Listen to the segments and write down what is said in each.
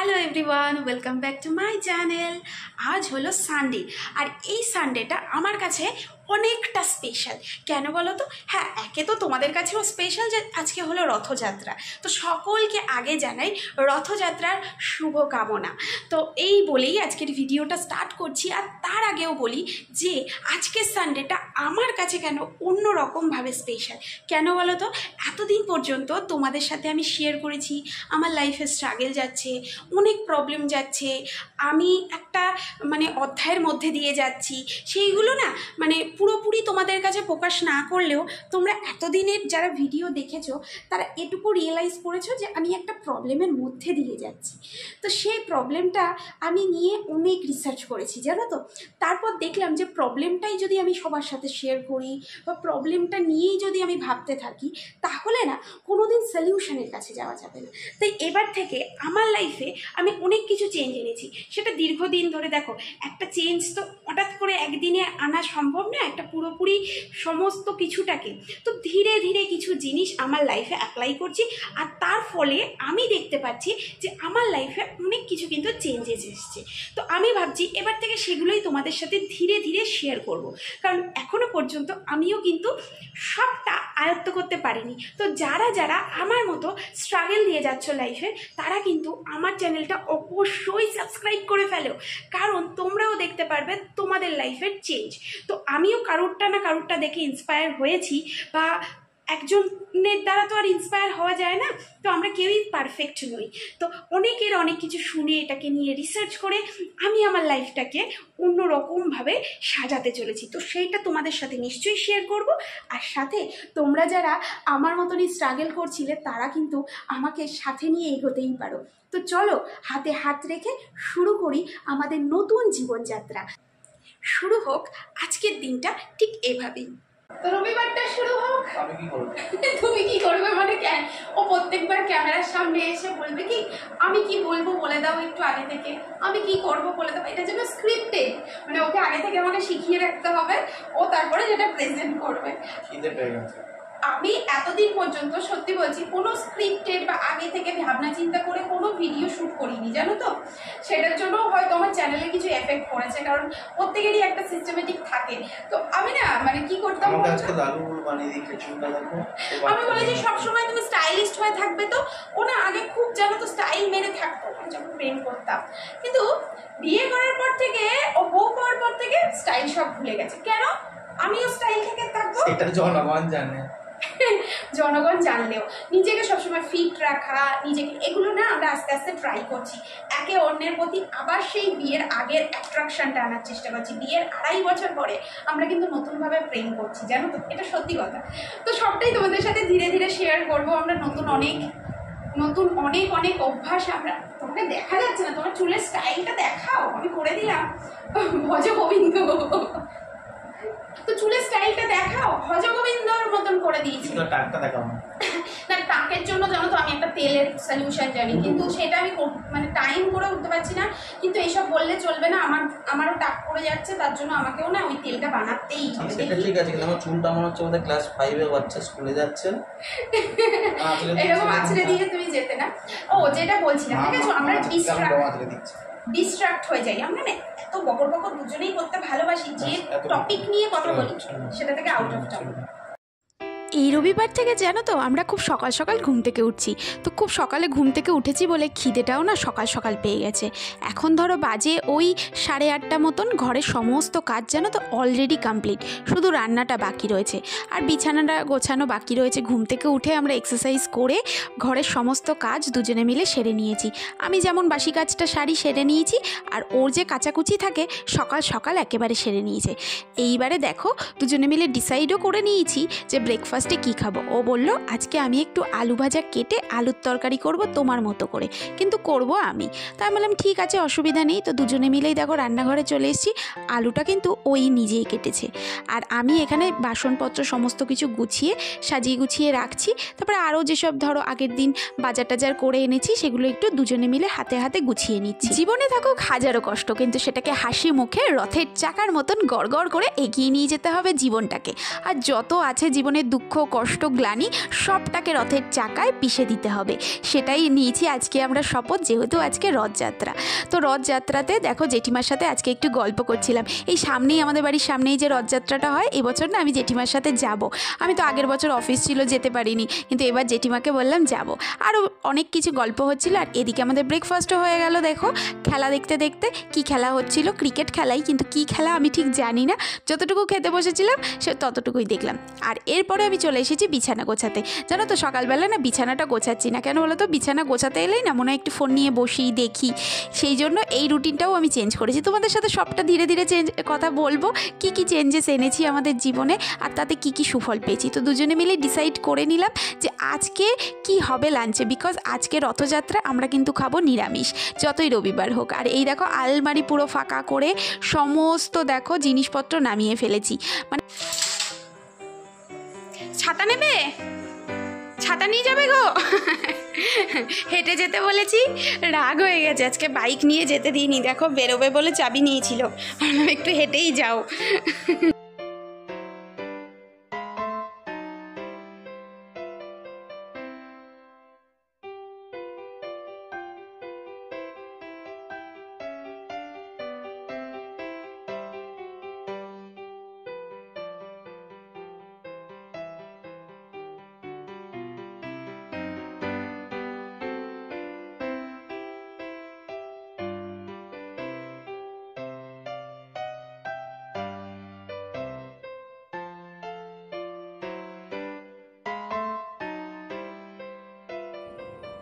Hello everyone, welcome back to my channel. আজ হলো Sunday, আর এই সানডেটা আমার কাছে অনেকটা স্পেশাল। কেন বলো তো? হ্যাঁ, একে তো তোমাদের কাছেও স্পেশাল যে আজকে হলো রথযাত্রা। তো সকলকে আগে জানাই রথযাত্রার শুভকামনা। তো এই বলেই আজকের ভিডিওটা স্টার্ট করছি। আর তার আগেও বলি যে আজকের সানডেটা আমার কাছে কেন অন্যরকমভাবে স্পেশাল। কেন বলো তো? এতদিন পর্যন্ত তোমাদের সাথে আমি শেয়ার করেছি আমার লাইফে স্ট্রাগল যাচ্ছে, অনেক প্রবলেম যাচ্ছে, আমি একটা অধ্যায়ের মধ্যে দিয়ে যাচ্ছি। সেইগুলো না পুরোপুরি তোমাদের কাছে প্রকাশ না করলেও তোমরা এতদিনের যারা ভিডিও দেখেছো তারা এটুকু রিয়েলাইজ করেছো যে আমি একটা প্রবলেমের মধ্যে দিয়ে যাচ্ছি। তো সেই প্রবলেমটা আমি নিয়ে অনেক রিসার্চ করেছি, জানো তো। তারপর দেখলাম যে প্রবলেমটাই যদি আমি সবার সাথে শেয়ার করি বা প্রবলেমটা নিয়েই যদি আমি ভাবতে থাকি, তাহলে না কোনোদিন সলিউশনের কাছে যাওয়া যাবে না। তাই এবার থেকে আমার লাইফে আমি অনেক কিছু চেঞ্জ এনেছি। সেটা দীর্ঘদিন ধরে, দেখো, একটা চেঞ্জ তো হঠাৎ করে একদিনে আনা সম্ভব না, একটা পুরোপুরি সমস্ত কিছুটাকে। তো ধীরে ধীরে কিছু জিনিস আমার লাইফে অ্যাপ্লাই করছি, আর তার ফলে আমি দেখতে পাচ্ছি যে আমার লাইফে অনেক কিছু কিন্তু চেঞ্জেস এসছে। তো আমি ভাবছি এবার থেকে সেগুলোই তোমাদের সাথে ধীরে ধীরে শেয়ার করব, কারণ এখনো পর্যন্ত আমিও কিন্তু সবটা আয়ত্ত করতে পারিনি। তো যারা যারা আমার মতো স্ট্রাগল দিয়ে যাচ্ছ লাইফে, তারা কিন্তু আমার চ্যানেলটা অবশ্যই সাবস্ক্রাইব করে ফেলো, কারণ তোমরাও দেখতে পারবে তোমাদের লাইফের চেঞ্জ। তো আমিও কারুরটা না কারুরটা দেখে ইন্সপায়ার হয়েছি, বা একজনের দ্বারা তো আর ইন্সপায়ার হওয়া যায় না। তো আমরা কেউই পারফেক্ট নই। তো অনেকের অনেক কিছু শুনে এটাকে নিয়ে রিসার্চ করে আমি আমার লাইফটাকে অন্যরকমভাবে সাজাতে চলেছি। তো সেইটা তোমাদের সাথে নিশ্চয়ই শেয়ার করব। আর সাথে তোমরা যারা আমার মতনই স্ট্রাগল করছিলে, তারা কিন্তু আমাকে সাথে নিয়ে এগোতেই পারো। তো চলো হাতে হাত রেখে শুরু করি আমাদের নতুন জীবনযাত্রা। শুরু হোক আজকের দিনটা ঠিক এভাবেই। তো রবিবারটা শুরু হোক। তুমি কি করবে মানে কেন? ও প্রত্যেকবার ক্যামেরার সামনে এসে বলবে কি আমি কি বলবো বলে দাও একটু আগে থেকে, আমি কি করব বলে দাও। এটা যেন স্ক্রিপ্টেড, ওকে আগে থেকে আমাকে শিখিয়ে রাখতে হবে, ও তারপরে যেটা প্রেজেন্ট করবে। আমি এতদিন পর্যন্ত সত্যি বলছি কোনো স্ক্রিপ্টেড বা আগে থেকে ভাবনা চিন্তা করে কোনো ভিডিও শ্যুট করিনি, জানো তো। সেটার জন্য হয়তো আমার চ্যানেলে কিছু এফেক্ট পড়েছে, কারণ প্রত্যেকেরই একটা সিস্টেমেটিক থাকে। তো আমি না কি করতাম, আমি বলেছি সবসময় তুমি স্টাইলিস্ট হয়ে থাকবে। তো ও না আগে খুব, জানো তো, স্টাইল মেরে থাকতো যখন প্রেম করতাম, কিন্তু বিয়ে করার পর থেকে, ও বউ পাওয়ার পর থেকে স্টাইল সব ভুলে গেছে। কেন? আমিও স্টাইল থেকে থাকবো, সেটা জনগণ জানে। জনগণ জানলেও নিজেকে সবসময় ফিট রাখা, নিজেকে, এগুলো না আমরা আস্তে আস্তে ট্রাই করছি। একে অন্যের প্রতি আবার সেই বিয়ের আগের অ্যাট্রাকশনটা আনার চেষ্টা করছি। বিয়ের 2.5 বছর পরে আমরা কিন্তু নতুনভাবে প্রেম করছি, জানো তো, এটা সত্যি কথা। তো সবটাই তোমাদের সাথে ধীরে ধীরে শেয়ার করবো। আমরা নতুন অনেক অনেক অভ্যাস, আমরা, তোমাকে দেখা যাচ্ছে না, তোমার চুলের স্টাইলটা দেখাও, আমি করে দিলাম ভজ গোবিন্দ। তো চুলের স্টাইলটা দেখাও, ভজ গোবিন্দর মতন করে দিয়েছি। না, টাকের জন্য জানো তো আমি একটা তেলের সলিউশন জানি, কিন্তু সেটা আমি টাইম করে উঠতে পারছি না। কিন্তু এইসব বললে চলবে না, আমারও টাক পড়ে যাচ্ছে, তার জন্য আমাকেও না ওই তেলটা বানাতেই হবে। সেটা ঠিক আছে, কিন্তু আমার চুলটা মনে হচ্ছে আমাদের ক্লাস 5 এর বাচ্চা স্কুলে যাচ্ছে এরকম আছড়ে দিয়ে তুমি যেতে না। ও যেটা বলছিলাম, ঠিক আছে, আমরা ডিস্ট্রাক্ট হয়ে যাই। আমরা না এত বকর বকর দুজনেই করতে ভালোবাসি, যে টপিক নিয়ে কথা বলি সেটা থেকে আউট অফ টপিক। এই রবিবার থেকে জানো তো আমরা খুব সকাল সকাল ঘুম থেকে উঠছি। তো খুব সকালে ঘুম থেকে উঠেছি বলে খিদেটাও না সকাল সকাল পেয়ে গেছে। এখন ধরো বাজে ওই 8:30 মতন। ঘরের সমস্ত কাজ জানো তো অলরেডি কমপ্লিট, শুধু রান্নাটা বাকি রয়েছে আর বিছানাটা গোছানো বাকি রয়েছে। ঘুম থেকে উঠে আমরা এক্সারসাইজ করে ঘরের সমস্ত কাজ দুজনে মিলে সেরে নিয়েছি। আমি যেমন বাসি কাজটা সেরে নিয়েছি, আর ওর যে কাচাকুচি থাকে সকাল সকাল একেবারে সেরে নিয়েছে। এইবারে দেখো দুজনে মিলে ডিসাইডও করে নিয়েছি যে ব্রেকফাস্ট কি খাবো। ও বললো আজকে আমি একটু আলু ভাজা কেটে আলুর তরকারি করব তোমার মতো করে, কিন্তু করব আমি। তাই বললাম ঠিক আছে, অসুবিধা নেই। তো দুজনে মিলেই দেখো রান্নাঘরে চলে এসেছি। আলুটা কিন্তু ওই নিজেই কেটেছে, আর আমি এখানে বাসনপত্র সমস্ত কিছু সাজিয়ে গুছিয়ে রাখছি। তারপরে আরও যেসব ধরো আগের দিন বাজার টাজার করে এনেছি সেগুলো একটু দুজনে মিলে হাতে হাতে গুছিয়ে নিচ্ছি। জীবনে থাকুক হাজারো কষ্ট, কিন্তু সেটাকে হাসি মুখে রথের চাকার মতন গড়গড় করে এগিয়ে নিয়ে যেতে হবে জীবনটাকে। আর যত আছে জীবনের দুঃখ দুঃখ কষ্ট গ্লানি সবটাকে রথের চাকায় পিষে দিতে হবে, সেটাই নিয়েছি আজকে আমরা শপথ, যেহেতু আজকে রথযাত্রা। তো রথযাত্রাতে দেখো জেঠিমার সাথে আজকে একটু গল্প করছিলাম। এই সামনেই আমাদের বাড়ির সামনেই যে রথযাত্রাটা হয়, এবছর না আমি জেঠিমার সাথে যাব। আমি তো আগের বছর অফিস ছিল যেতে পারিনি, কিন্তু এবার জেঠিমাকে বললাম যাব। আরও অনেক কিছু গল্প হচ্ছিল। আর এদিকে আমাদের ব্রেকফাস্টও হয়ে গেল। দেখো খেলা দেখতে দেখতে, কি খেলা হচ্ছিল, ক্রিকেট খেলাই, কিন্তু কি খেলা আমি ঠিক জানি না। যতটুকু খেতে বসেছিলাম সে ততটুকুই দেখলাম। আর এরপরে আমি চলে এসেছি বিছানা গোছাতে। জানো তো সকালবেলা না বিছানাটা গোছাচ্ছি না, কেন বলো তো, বিছানা গোছাতে এলেই না মনে হয় একটু ফোন নিয়ে বসি দেখি, সেই জন্য এই রুটিনটাও আমি চেঞ্জ করেছি। তোমাদের সাথে সবটা ধীরে ধীরে কথা বলবো, কি কি চেঞ্জেস এনেছি আমাদের জীবনে আর তাতে কি কি সুফল পেয়েছি। তো দুজনে মিলে ডিসাইড করে নিলাম যে আজকে কি হবে লাঞ্চে, বিকজ আজকে রথযাত্রা, আমরা কিন্তু খাবো নিরামিষ যতই রবিবার হোক। আর এই দেখো আলমারি পুরো ফাঁকা করে সমস্ত দেখো জিনিসপত্র নামিয়ে ফেলেছি। মানে ছাতা নেবে, ছাতা নিয়ে যাবে গো। হেঁটে যেতে বলেছি, রাগ হয়ে গেছে, আজকে বাইক নিয়ে যেতে দিইনি। দেখো বেরোবে বলে চাবি নিয়েছিল, একটু হেঁটেই যাও।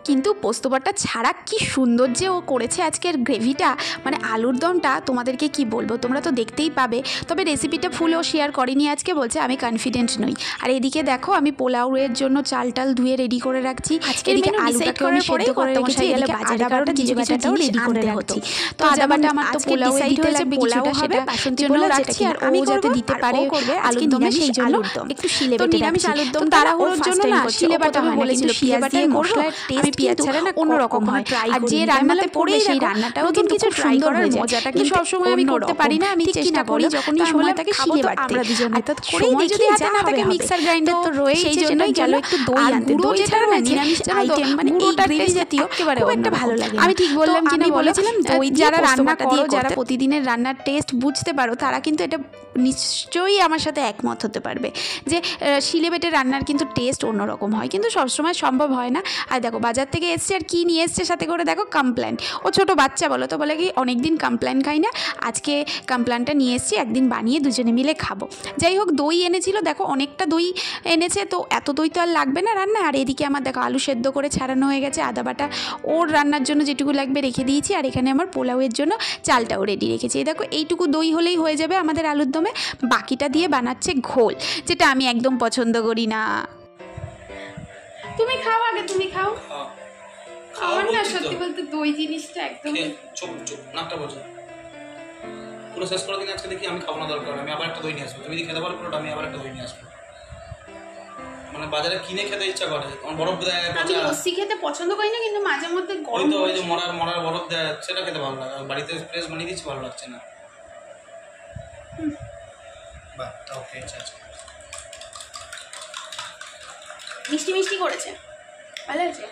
কিন্তু পোস্তবাটা ছাড়া কি সুন্দর যে ও করেছে আজকের গ্রেভিটা, মানে আলুর দমটা, তোমাদেরকে কি বলবো, তোমরা তো দেখতেই পাবে। তবে রেসিপিটা ফুলও শেয়ার করিনি আজকে, বলছে আমি কনফিডেন্ট নই। আর এদিকে দেখো আমি পোলাওয়ের জন্য চাল টাল ধুয়ে রেডি করে রাখছি। এদিকে আলুটাকে আমি সেদ্ধ করে রেখেছি, এদিকে আদা বাটা কিছু কিছুটাও রেডি করে রাখছি। তো আদা বাটা আমার তো পোলাও দিতে লাগবে, কিছুটা সেটা বাসন্তী পোলাও রাখছি। আর আমি যাতে দিতে পারে আলুর দমে, সেই জন্য একটু শিলে বেটে নিরামিষ আলুর দম তাড়াহুড়োর জন্য না শিলে বাটা বলেছিল, শিলে বাটার মশলার টেস্ট পেঁয়াজ ছাড়া না অন্যরকম হয়। আর যে রান্নাতে পড়েই সেই রান্নাটাও নতুন কিছু ট্রাই করার মজাটা কিন্তু সবসময় আমি করতে পারি না। আমি চেষ্টা করি যখনই সময় থাকে শিলে বাটতে। আমরা দুজন সময় যদি হাতে না থাকে মিক্সার গ্রাইন্ডার তো রয়েছে, সেই জন্যই গেল একটু দই আনতে। দই ছাড়া না নিরামিষ আইটেম মানে এই গ্রেভি জাতীয় একেবারে একটা ভালো লাগে। আমি ঠিক বললাম কিনা বলেছিলাম, দই যারা রান্না করো, যারা প্রতিদিনের রান্নার টেস্ট বুঝতে পারো, তারা কিন্তু এটা নিশ্চয়ই আমার সাথে একমত হতে পারবে যে শিলে বেটে রান্নার কিন্তু টেস্ট অন্যরকম হয়, কিন্তু সবসময় সম্ভব হয় না। আর দেখো বাজার থেকে এসছে, আর কি নিয়ে এসছে সাথে করে, দেখো কমপ্ল্যান। ও ছোটো বাচ্চা বলো তো, বলে কি অনেকদিন কমপ্ল্যান খাই না, আজকে কমপ্ল্যানটা নিয়ে এসছি, একদিন বানিয়ে দুজনে মিলে খাবো। যাই হোক দই এনেছিল, দেখো অনেকটা দই এনেছে, তো এত দই তো আর লাগবে না রান্না। আর এদিকে আমার দেখো আলু সেদ্ধ করে ছাড়ানো হয়ে গেছে, আদা বাটা ওর রান্নার জন্য যেটুকু লাগবে রেখে দিয়েছি। আর এখানে আমার পোলাওয়ের জন্য চালটাও রেডি রেখেছি। এই দেখো এইটুকু দই হলেই হয়ে যাবে আমাদের আলুর দমে। বাকিটা দিয়ে বানাচ্ছে ঘোল, যেটা আমি একদম পছন্দ করি না। তুমি খাও আগে, তুমি খাও। আমার না সত্যি বলতে দই জিনিসটা একদম চুপ চুপ নাকটা বসে পুরো শেষ করে দিন আজকে। দেখি আমি খাবো না, দরকার আমি আবার একটা দই নিয়ে আসবো। তুমি যদি খেতে পারো পুরোটা, আমি আবার একটা দই নিয়ে আসবো। মানে বাজারে কিনে খেতে ইচ্ছা করে, আমার বরফ দেয়। আমি লস্যি খেতে পছন্দ করি না, কিন্তু মাঝে মধ্যে ওই তো ওই যে মরার বরফ দেয়, সেটা খেতে ভালো লাগে। বাড়িতে ফ্রেশ বানিয়ে দিচ্ছি, ভালো লাগছে না। বাহ, তাও খেয়েছে আজকে। মিষ্টি মিষ্টি করেছে, ভালো হয়েছে।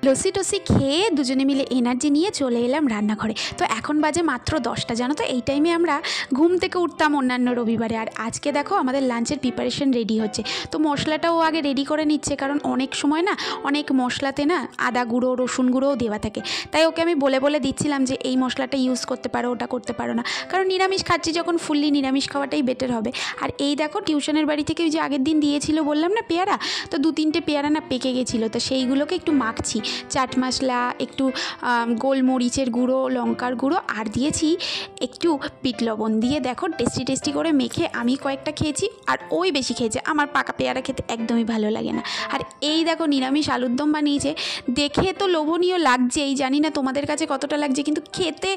লস্যি টস্যি খেয়ে দুজনে মিলে এনার্জি নিয়ে চলে এলাম রান্নাঘরে। তো এখন বাজে মাত্র 10টা, জানো তো এই টাইমে আমরা ঘুম থেকে উঠতাম অন্যান্য রবিবারে। আর আজকে দেখো আমাদের লাঞ্চের প্রিপারেশন রেডি হচ্ছে। তো মশলাটাও আগে রেডি করে নিচ্ছে, কারণ অনেক সময় না অনেক মশলাতে না আদা গুঁড়ো রসুন গুঁড়োও দেওয়া থাকে। তাই ওকে আমি বলে বলে দিচ্ছিলাম যে এই মশলাটা ইউজ করতে পারো, ওটা করতে পারো না, কারণ নিরামিষ খাচ্ছি যখন ফুললি নিরামিষ খাওয়াটাই বেটার হবে। আর এই দেখো টিউশনের বাড়ি থেকে ওই যে আগের দিন দিয়েছিল বললাম না পেয়ারা, তো 2-3টে পেয়ারা না পেকে গেছিলো, তো সেইগুলোকে একটু মাখছি। চাট মশলা, একটু গোলমরিচের গুঁড়ো, লঙ্কার গুঁড়ো, আর দিয়েছি একটু বিট লবণ দিয়ে দেখো টেস্টি টেস্টি করে মেখে আমি কয়েকটা খেয়েছি, আর ওই বেশি খেয়েছে। আমার পাকা পেয়ারা খেতে একদমই ভালো লাগে না। আর এই দেখো নিরামিষ আলুর দম বানিয়েছে, দেখে তো লোভনীয় লাগছেই, জানি না তোমাদের কাছে কতটা লাগছে, কিন্তু খেতে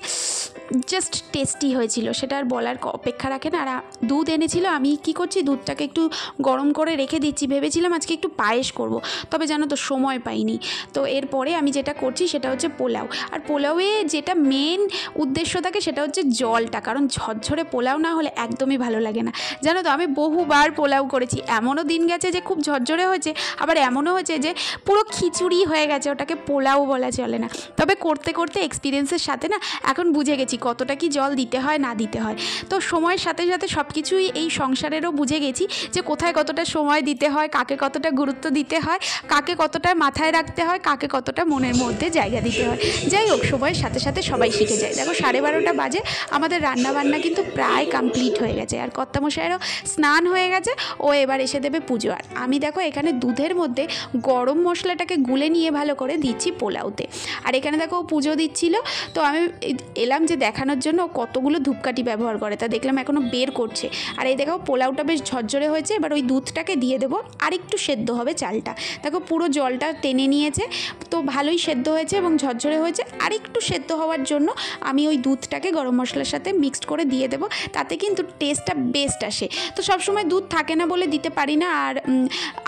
জাস্ট টেস্টি হয়েছিল, সেটা আর বলার অপেক্ষা রাখে না। আর দুধ এনেছিল, আমি কি করছি দুধটাকে একটু গরম করে রেখে দিচ্ছি, ভেবেছিলাম আজকে একটু পায়েস করব, তবে জানো তো সময় পাইনি। তো এর এরপরে আমি যেটা করছি সেটা হচ্ছে পোলাও। আর পোলাওয়ে যেটা মেন উদ্দেশ্য থাকে সেটা হচ্ছে জলটা, কারণ ঝরঝরে পোলাও না হলে একদমই ভালো লাগে না। জানো তো আমি বহুবার পোলাও করেছি, এমনও দিন গেছে যে খুব ঝরঝরে হয়েছে, আবার এমনও হয়েছে যে পুরো খিচুড়ি হয়ে গেছে, ওটাকে পোলাও বলা চলে না। তবে করতে করতে এক্সপিরিয়েন্সের সাথে না এখন বুঝে গেছি কতটা কি জল দিতে হয় না দিতে হয়। তো সময়ের সাথে সাথে সব কিছুই এই সংসারেরও বুঝে গেছি যে কোথায় কতটা সময় দিতে হয়, কাকে কতটা গুরুত্ব দিতে হয়, কাকে কতটা মাথায় রাখতে হয়, কাকে কতটা মনের মধ্যে জায়গা দিতে হয়। যাই হোক, সময়ের সাথে সাথে সবাই শিখে যায়। দেখো 12:30 বাজে, আমাদের রান্নাবান্না কিন্তু প্রায় কমপ্লিট হয়ে গেছে, আর কর্তামশাইয়েরও স্নান হয়ে গেছে, ও এবার এসে দেবে পুজো। আর আমি দেখো এখানে দুধের মধ্যে গরম মশলাটাকে গুলে নিয়ে ভালো করে দিচ্ছি পোলাওতে। আর এখানে দেখো ও পুজো দিচ্ছিল, তো আমি এলাম যে দেখানোর জন্য ও কতগুলো ধূপকাঠি ব্যবহার করে, তা দেখলাম এখনও বের করছে। আর এই দেখো পোলাওটা বেশ ঝরঝরে হয়েছে, এবার ওই দুধটাকে দিয়ে দেবো, আর একটু সেদ্ধ হবে চালটা। দেখো পুরো জলটা টেনে নিয়েছে, তো ভালোই সেদ্ধ হয়েছে এবং ঝরঝরে হয়েছে। আর একটু সেদ্ধ হওয়ার জন্য আমি ওই দুধটাকে গরম মশলার সাথে মিক্সড করে দিয়ে দেবো, তাতে কিন্তু টেস্টটা বেস্ট আসে। তো সবসময় দুধ থাকে না বলে দিতে পারি না, আর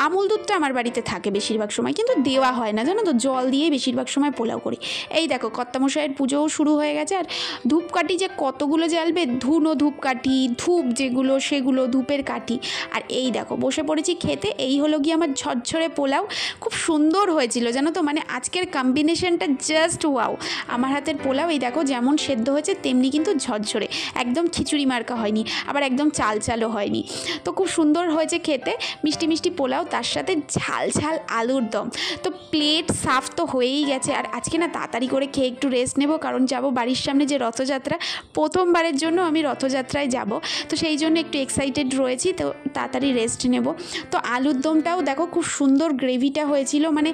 আমুল দুধটা আমার বাড়িতে থাকে বেশিরভাগ সময়, কিন্তু দেওয়া হয় না, জানো তো, জল দিয়ে বেশিরভাগ সময় পোলাও করি। এই দেখো কর্তামশাইয়ের পুজোও শুরু হয়ে গেছে। আর ধূপকাঠি যে কতগুলো জ্বালবে, ধুনো ধূপকাঠি, ধূপ যেগুলো সেগুলো, ধূপের কাঠি। আর এই দেখো বসে পড়েছি খেতে। এই হলো গিয়ে আমার ঝরঝরে পোলাও, খুব সুন্দর হয়েছিল জানো তো, মানে আজকের কম্বিনেশনটা জাস্ট ওয়াও। আমার হাতের পোলাও এই দেখো যেমন সেদ্ধ হয়েছে তেমনি কিন্তু ঝরঝরে, একদম খিচুড়ি মার্কা হয়নি, আবার একদম চাল চালও হয়নি। তো খুব সুন্দর হয়েছে খেতে, মিষ্টি মিষ্টি পোলাও, তার সাথে ঝাল ঝাল আলুর দম। তো প্লেট সাফ তো হয়েই গেছে, আর আজকে না তাড়াতাড়ি করে খেয়ে একটু রেস্ট নেব, কারণ যাব বাড়ির সামনে যে রথযাত্রা, প্রথমবারের জন্য আমি রথযাত্রায় যাব, তো সেই জন্য একটু এক্সাইটেড রয়েছি, তো তাড়াতাড়ি রেস্ট নেব। তো আলুর দমটাও দেখো খুব সুন্দর গ্রেভিটা হয়েছিল, মানে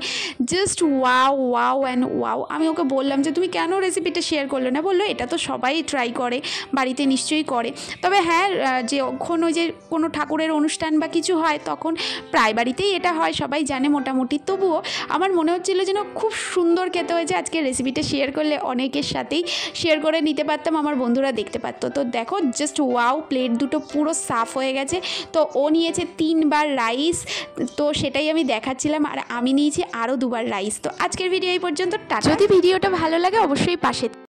just wow wow and wow. আমি ওকে বললাম যে তুমি কেন রেসিপিটা শেয়ার করলে না, বললো এটা তো সবাই ট্রাই করে, বাড়িতে নিশ্চয়ই করে। তবে হ্যাঁ, যখন ওই যে কোনো ঠাকুরের অনুষ্ঠান বা কিছু হয় তখন প্রায় বাড়িতেই এটা হয়, সবাই জানে মোটামুটি। তবুও আমার মনে হচ্ছিলো যেন খুব সুন্দর খেতে হয়েছে, আজকে রেসিপিটা শেয়ার করলে অনেকের সাথেই শেয়ার করে নিতে পারতাম, আমার বন্ধুরা দেখতে পারতো। তো দেখো জাস্ট ওয়াও, প্লেট দুটো পুরো সাফ হয়ে গেছে। তো ও নিয়েছে 3 বার রাইস, তো সেটাই আমি দেখাচ্ছিলাম, আর আমি নিয়েছি আরও 2 বার রাইস। তো আজকের ভিডিও এই পর্যন্ত, টাটা। যদি ভিডিওটা ভালো লাগে অবশ্যই পাশে